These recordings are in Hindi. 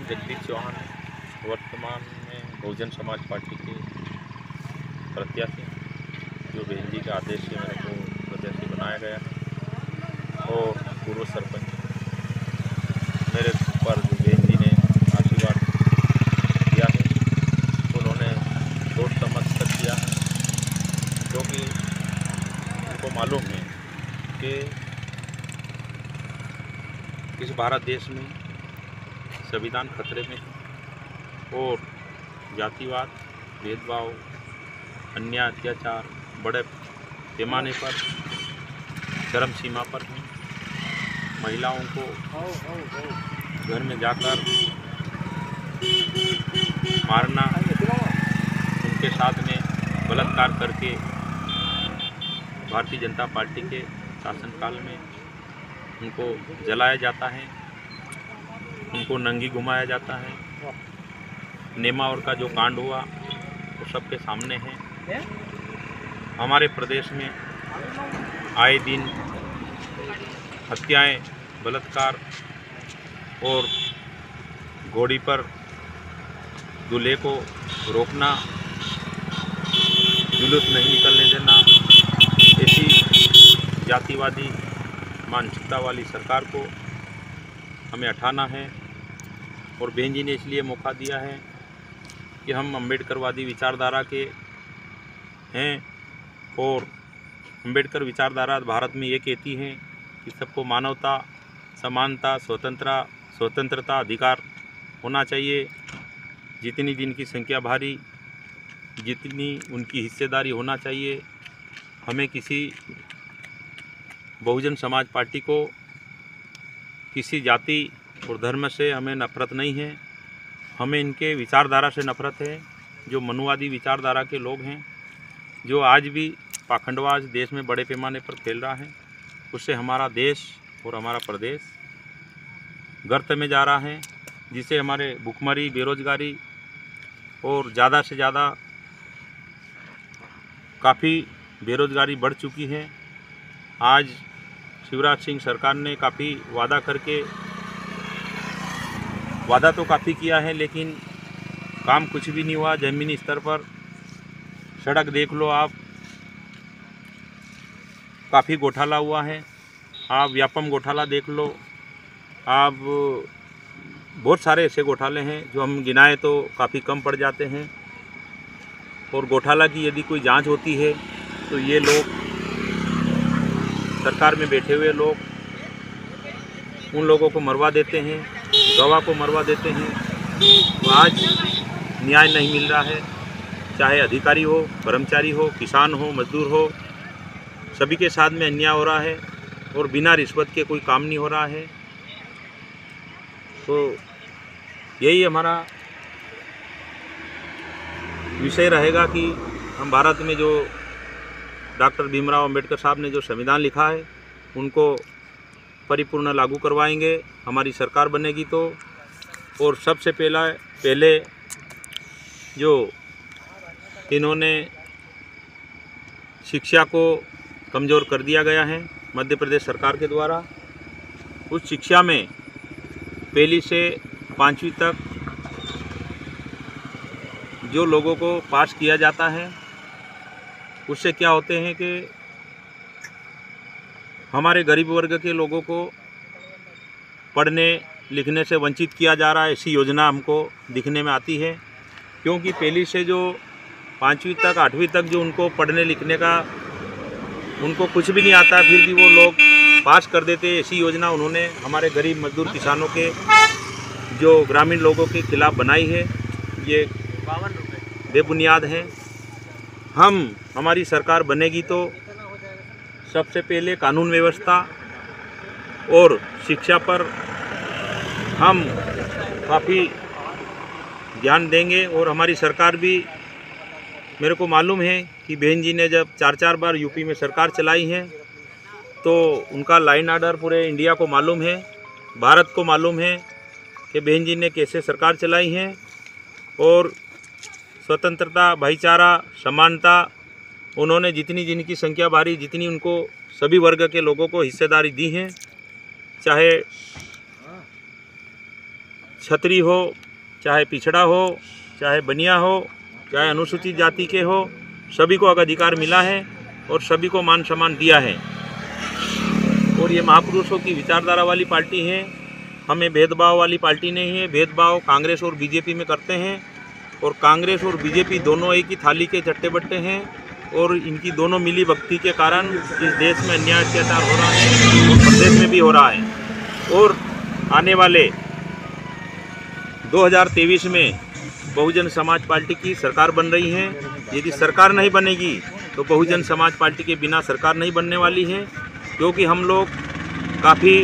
नाम जगदीश चौहान है। वर्तमान में बहुजन समाज पार्टी के प्रत्याशी, जो बहन जी के आदेश से मेरे को प्रत्याशी बनाया गया है। और पूर्व सरपंच मेरे ऊपर जो बहन जी ने आशीर्वाद दिया है, उन्होंने सोच समझ कर किया है, क्योंकि उनको मालूम है कि इस भारत देश में संविधान खतरे में है और जातिवाद, भेदभाव, अन्याय, अत्याचार बड़े पैमाने पर चरम सीमा पर हैं। महिलाओं को घर में जाकर मारना, उनके साथ में बलात्कार करके भारतीय जनता पार्टी के शासनकाल में उनको जलाया जाता है, उनको नंगी घुमाया जाता है। नेमावर का जो कांड हुआ वो सबके सामने है। हमारे प्रदेश में आए दिन हत्याएं, बलात्कार और घोड़ी पर दूल्हे को रोकना, जुलूस नहीं निकलने देना, ऐसी जातिवादी मानसिकता वाली सरकार को हमें हटाना है। और बहन जी ने इसलिए मौका दिया है कि हम अम्बेडकरवादी विचारधारा के हैं और अम्बेडकर विचारधारा भारत में ये कहती है कि सबको मानवता, समानता, स्वतंत्रता, अधिकार होना चाहिए। जितनी दिन की संख्या भारी, जितनी उनकी हिस्सेदारी होना चाहिए। हमें किसी बहुजन समाज पार्टी को किसी जाति और धर्म से हमें नफरत नहीं है, हमें इनके विचारधारा से नफरत है। जो मनुवादी विचारधारा के लोग हैं, जो आज भी पाखंडवाद देश में बड़े पैमाने पर फैल रहा है, उससे हमारा देश और हमारा प्रदेश गर्त में जा रहा है, जिससे हमारे भुखमरी, बेरोजगारी और ज़्यादा से ज़्यादा काफ़ी बेरोजगारी बढ़ चुकी है। आज शिवराज सिंह सरकार ने काफ़ी वादा तो काफ़ी किया है, लेकिन काम कुछ भी नहीं हुआ। ज़मीनी स्तर पर सड़क देख लो आप, काफ़ी घोटाला हुआ है। आप व्यापम घोटाला देख लो, आप बहुत सारे ऐसे घोटाले हैं जो हम गिनाए तो काफ़ी कम पड़ जाते हैं। और घोटाला की यदि कोई जांच होती है तो ये लोग, सरकार में बैठे हुए लोग, उन लोगों को मरवा देते हैं, गवाह को मरवा देते हैं। तो आज न्याय नहीं मिल रहा है, चाहे अधिकारी हो, कर्मचारी हो, किसान हो, मजदूर हो, सभी के साथ में अन्याय हो रहा है और बिना रिश्वत के कोई काम नहीं हो रहा है। तो यही हमारा विषय रहेगा कि हम भारत में जो डॉक्टर भीमराव अंबेडकर साहब ने जो संविधान लिखा है उनको परिपूर्ण लागू करवाएंगे, हमारी सरकार बनेगी तो। और सबसे पहले जो इन्होंने शिक्षा को कमज़ोर कर दिया गया है मध्य प्रदेश सरकार के द्वारा, उस शिक्षा में पहली से 5वीं तक जो लोगों को पास किया जाता है, उससे क्या होते हैं कि हमारे गरीब वर्ग के लोगों को पढ़ने लिखने से वंचित किया जा रहा है। ऐसी योजना हमको दिखने में आती है, क्योंकि पहली से जो 5वीं तक 8वीं तक जो उनको पढ़ने लिखने का उनको कुछ भी नहीं आता, फिर भी वो लोग पास कर देते। ऐसी योजना उन्होंने हमारे गरीब मजदूर किसानों के, जो ग्रामीण लोगों के खिलाफ बनाई है। ये बेबुनियाद है। हमारी सरकार बनेगी तो सबसे पहले कानून व्यवस्था और शिक्षा पर हम काफ़ी ध्यान देंगे। और हमारी सरकार भी, मेरे को मालूम है कि बहन जी ने जब 4 बार यूपी में सरकार चलाई है तो उनका लाइन ऑर्डर पूरे इंडिया को मालूम है, भारत को मालूम है कि बहन जी ने कैसे सरकार चलाई है। और स्वतंत्रता, भाईचारा, समानता, उन्होंने जिनकी संख्या भारी, जितनी उनको सभी वर्ग के लोगों को हिस्सेदारी दी है, चाहे छतरी हो, चाहे पिछड़ा हो, चाहे बनिया हो, चाहे अनुसूचित जाति के हो, सभी को अधिकार मिला है और सभी को मान सम्मान दिया है। और ये महापुरुषों की विचारधारा वाली पार्टी है। हमें भेदभाव वाली पार्टी नहीं है। भेदभाव कांग्रेस और बीजेपी में करते हैं और कांग्रेस और बीजेपी दोनों एक ही थाली के चट्टे बट्टे हैं और इनकी दोनों मिली भक्ति के कारण इस देश में अन्याय अत्याचार हो रहा है और प्रदेश में भी हो रहा है। और आने वाले 2023 में बहुजन समाज पार्टी की सरकार बन रही है। यदि सरकार नहीं बनेगी तो बहुजन समाज पार्टी के बिना सरकार नहीं बनने वाली है, क्योंकि हम लोग काफ़ी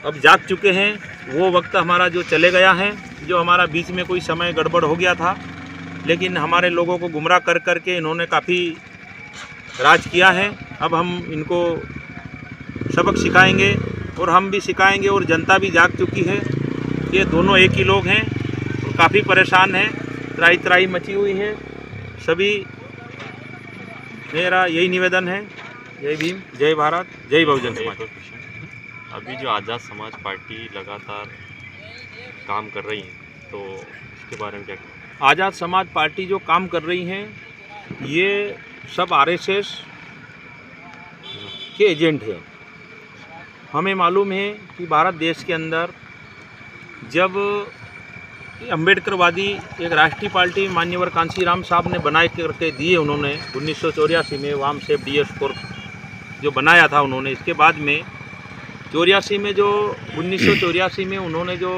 अब जाग चुके हैं। वो वक्त हमारा जो चले गया है, जो हमारा बीच में कोई समय गड़बड़ हो गया था, लेकिन हमारे लोगों को गुमराह कर करके इन्होंने काफ़ी राज किया है। अब हम इनको सबक सिखाएंगे और हम भी सिखाएंगे और जनता भी जाग चुकी है कि दोनों एक ही लोग हैं और काफ़ी परेशान हैं, त्राही त्राही मची हुई है। सभी मेरा यही निवेदन है। जय भीम, जय भारत, जय बहुजन समाज। अभी जो आज़ाद समाज पार्टी लगातार काम कर रही है, तो इसके बारे में क्या कहें? आज़ाद समाज पार्टी जो काम कर रही हैं, ये सब आरएसएस के एजेंट हैं। हमें मालूम है कि भारत देश के अंदर जब अम्बेडकरवादी एक राष्ट्रीय पार्टी मान्यवर कांशीराम साहब ने बनाए करके दिए, उन्होंने 1984 में वाम सेफ डीएस कोर्प जो बनाया था उन्होंने। इसके बाद में 84 में जो 1984 में उन्होंने जो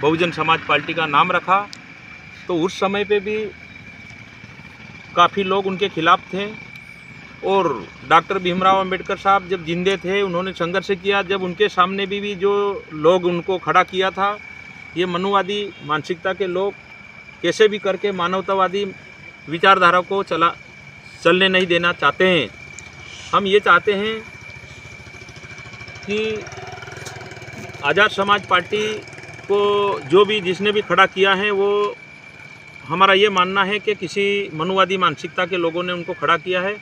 बहुजन समाज पार्टी का नाम रखा, तो उस समय पे भी काफ़ी लोग उनके खिलाफ थे। और डॉक्टर भीमराव अंबेडकर साहब जब जिंदे थे, उन्होंने संघर्ष किया। जब उनके सामने भी जो लोग उनको खड़ा किया था, ये मनुवादी मानसिकता के लोग कैसे भी करके मानवतावादी विचारधारा को चलने नहीं देना चाहते हैं। हम ये चाहते हैं कि आज़ाद समाज पार्टी को जो भी जिसने भी खड़ा किया है, वो हमारा ये मानना है कि किसी मनुवादी मानसिकता के लोगों ने उनको खड़ा किया है।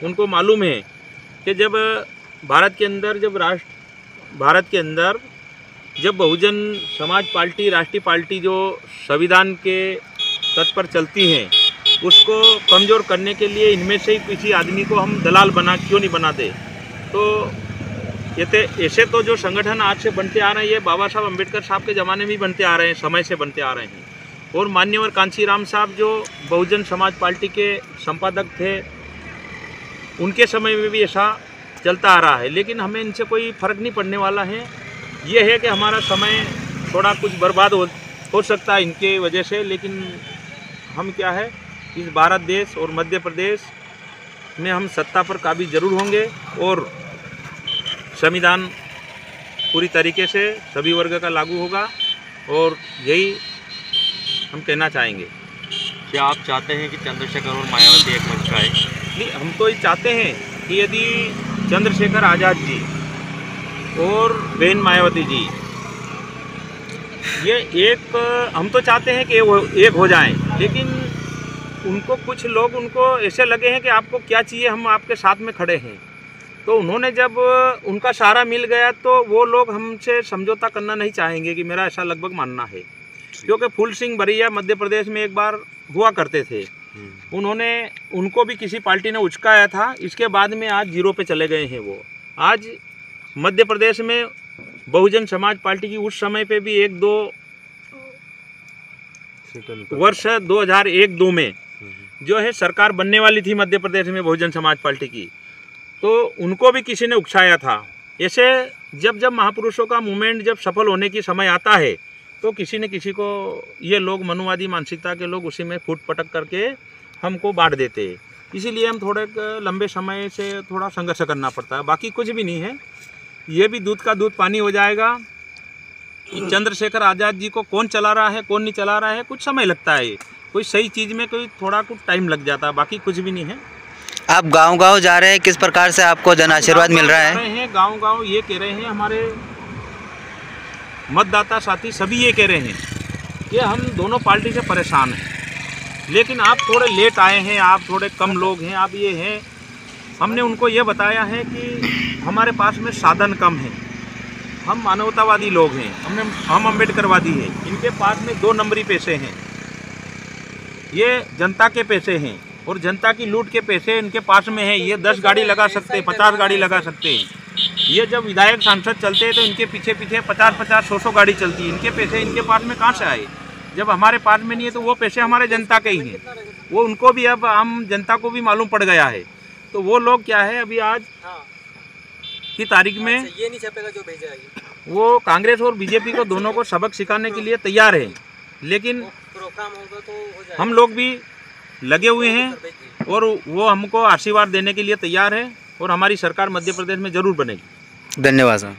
उनको मालूम है कि जब भारत के अंदर जब बहुजन समाज पार्टी राष्ट्रीय पार्टी जो संविधान के तट पर चलती हैं, उसको कमज़ोर करने के लिए इनमें से ही किसी आदमी को हम दलाल क्यों नहीं बनाते। तो ऐसे तो जो संगठन आज से बनते आ रहे हैं, ये बाबा साहब अम्बेडकर साहब के ज़माने में भी बनते आ रहे हैं, समय से बनते आ रहे हैं। और मान्यवर कांशीराम साहब जो बहुजन समाज पार्टी के संपादक थे, उनके समय में भी ऐसा चलता आ रहा है। लेकिन हमें इनसे कोई फ़र्क नहीं पड़ने वाला है। ये है कि हमारा समय थोड़ा कुछ बर्बाद हो सकता है इनके वजह से, लेकिन हम क्या है, इस भारत देश और मध्य प्रदेश में हम सत्ता पर काबिज ज़रूर होंगे और संविधान पूरी तरीके से सभी वर्ग का लागू होगा। और यही हम कहना चाहेंगे। क्या आप चाहते हैं कि चंद्रशेखर और मायावती एक मंच आए? नहीं, हम तो ये चाहते हैं कि यदि चंद्रशेखर आज़ाद जी और बहन मायावती जी हम तो चाहते हैं कि वो एक हो जाएं, लेकिन उनको कुछ लोग उनको ऐसे लगे हैं कि आपको क्या चाहिए, हम आपके साथ में खड़े हैं। तो उन्होंने जब उनका सहारा मिल गया, तो वो लोग हमसे समझौता करना नहीं चाहेंगे, कि मेरा ऐसा लगभग मानना है। क्योंकि फूल सिंह बरिया मध्य प्रदेश में एक बार हुआ करते थे, उनको भी किसी पार्टी ने उचकाया था। इसके बाद में आज जीरो पे चले गए हैं। वो आज मध्य प्रदेश में बहुजन समाज पार्टी की उस समय पे भी 1-2 वर्ष 2001-2 में जो है सरकार बनने वाली थी मध्य प्रदेश में बहुजन समाज पार्टी की, तो उनको भी किसी ने उकसाया था। ऐसे जब महापुरुषों का मूवमेंट जब सफल होने की समय आता है, तो किसी न किसी को ये लोग मनुवादी मानसिकता के लोग उसी में फूट पटक करके हमको बांट देते हैं। इसीलिए हम थोड़े लंबे समय से थोड़ा संघर्ष करना पड़ता है, बाकी कुछ भी नहीं है। ये भी दूध का दूध पानी हो जाएगा। चंद्रशेखर आज़ाद जी को कौन चला रहा है, कौन नहीं चला रहा है, कुछ समय लगता है। कोई सही चीज़ में कोई थोड़ा कुछ टाइम लग जाता है, बाकी कुछ भी नहीं है। आप गांव-गांव जा रहे हैं, किस प्रकार से आपको जन आशीर्वाद मिल रहा है? गांव-गांव ये कह रहे हैं, हमारे मतदाता साथी सभी ये कह रहे हैं कि हम दोनों पार्टी से परेशान हैं, लेकिन आप थोड़े लेट आए हैं, आप थोड़े कम लोग हैं, आप ये हैं। हमने उनको ये बताया है कि हमारे पास में साधन कम है, हम मानवतावादी लोग हैं, हम अम्बेडकरवादी हैं। इनके पास में 2 नंबरी पैसे हैं, ये जनता के पैसे हैं और जनता की लूट के पैसे इनके पास में है। ये 10 गाड़ी लगा सकते हैं, 50 गाड़ी लगा सकते हैं। ये जब विधायक सांसद चलते हैं तो इनके पीछे पीछे 50-50, 100-100 गाड़ी चलती है। इनके पैसे इनके पास में कहाँ से आए? जब हमारे पास में नहीं है तो वो पैसे हमारे जनता के ही हैं। वो उनको भी अब आम जनता को भी मालूम पड़ गया है। तो वो लोग क्या है, अभी आज की तारीख में ये नहीं छपेगा जो भेजा है, वो कांग्रेस और बीजेपी को दोनों को सबक सिखाने के लिए तैयार है। लेकिन प्रोग्राम होगा तो हो जाएगा। हम लोग भी लगे हुए हैं और वो हमको आशीर्वाद देने के लिए तैयार है और हमारी सरकार मध्य प्रदेश में ज़रूर बनेगी। धन्यवाद सर।